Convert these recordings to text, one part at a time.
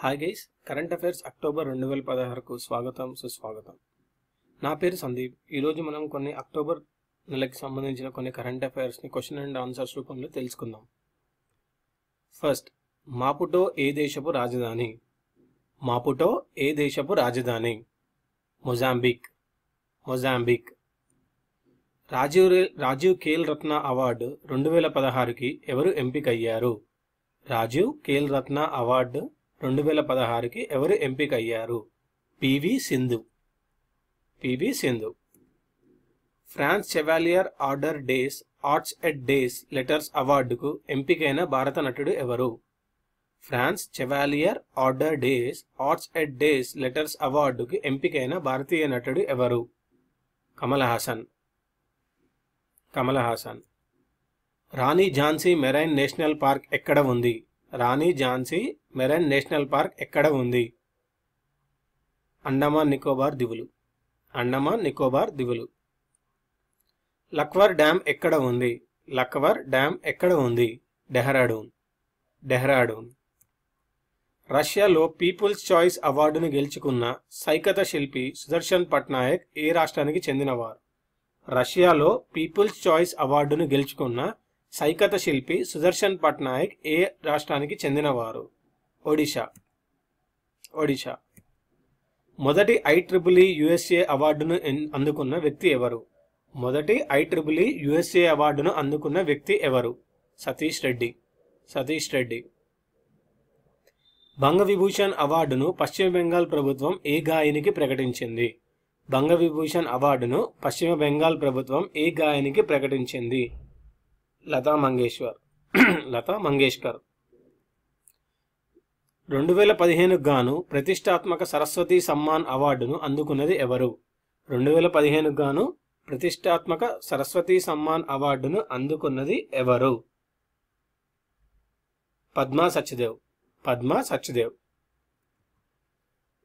Hi guys, current affairs October 2016కు స్వాగతం సుస్వాగతం. నా పేరు సందీప్. ఈరోజు మనం కొన్ని అక్టోబర్ నెలకి సంబంధించిన కొన్ని కరెంట్ అఫైర్స్ని క్వశ్చన్ అండ్ ఆన్సర్స్ రూపంలో తెలుసుకుందాం. ఫస్ట్, మాపుటో ఏ దేశపు రాజధాని? మాపుటో ఏ దేశపు రాజధాని? Mozambique. Mozambique. Rajiv Khel Ratna award 2016కి ఎవరు ఎంపికయ్యారు? రాజీవ్ ఖేల్ రత్న అవార్డు 2016కి ఎవరు ఎంపికయ్యారు? PV Sindhu. PV Sindhu. France Chevalier Ordre des Arts et des Lettres అవార్డుకు ఎంపికైన భారత నటుడు ఎవరు? France Chevalier Ordre des Arts et des Lettres అవార్డుకు ఎంపికైన భారతీయ నటుడు ఎవరు? Kamal Haasan. Kamal Haasan. Rani Jhansi marine national park ఎక్కడ ఉంది? Rani Jhansi marine national park ఎక్కడ ఉంది? అండమాన్ నికోబార్ దీవులు. అండమాన్ నికోబార్ దీవులు. లక్వర్ డ్యామ్ ఎక్కడ ఉంది? లక్వర్ డ్యామ్ ఎక్కడ ఉంది? డెహ్రాడూన్. డెహ్రాడూన్. రష్యాలో పీపుల్స్ చాయిస్ అవార్డును గెలుచుకున్న సైకత శిల్పి సుదర్శన్ పట్నాయక్ ఏ రాష్ట్రానికి చెందినవారు? రష్యాలో పీపుల్స్ చాయిస్ అవార్డును గెలుచుకున్న సైకత శిల్పి సుదర్శన్ పట్నాయక్ ఏ రాష్ట్రానికి చెందినవారు? ఒడిషా. ఒడిషా. మొదటి IEEE USA అవార్డును అందుకున్న వ్యక్తి ఎవరు? మొదటి IEEE USA అవార్డును అందుకున్న వ్యక్తి ఎవరు? సతీష్ రెడ్డి. సతీష్ రెడ్డి. బంగవిభూషణ్ అవార్డును పశ్చిమ బెంగాల్ ప్రభుత్వం ఏ గాయనికి ప్రకటించింది? బంగవిభూషణ్ అవార్డును పశ్చిమ బెంగాల్ ప్రభుత్వం ఏ గాయనికి ప్రకటించింది? లతా మంగేష్కర్. లతా మంగేష్కర్. 2015 గాను ప్రతిష్టాత్మక సరస్వతి సమ్మాన్ అవార్డును అందుకున్నది ఎవరు? 2015 గాను ప్రతిష్టాత్మక సరస్వతి సమ్మాన్ అవార్డును అందుకున్నది ఎవరు? పద్మా సచ్దేవ్. పద్మా సచ్దేవ్.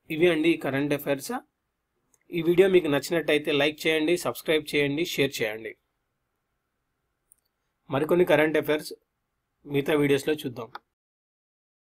ఇవి అండి కరెంట్ అఫైర్స్. ఈ వీడియో మీకు నచ్చినట్టయితే లైక్ చేయండి, సబ్స్క్రైబ్ చేయండి, షేర్ చేయండి. మరికొన్ని కరెంట్ అఫైర్స్ మిగతా వీడియోస్లో చూద్దాం.